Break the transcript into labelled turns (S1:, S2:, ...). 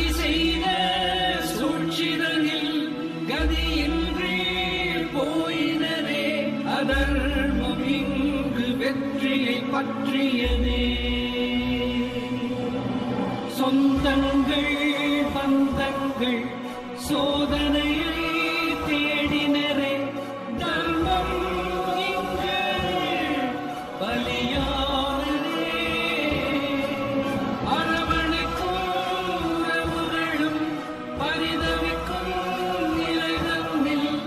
S1: சதி செய்த சூழ்ச்சிதனில் கதியின்றி போயினரே. அதர்மம் இங்கு வெற்றியை பற்றியதே. சொந்தங்கள் பந்தங்கள் சோதனையை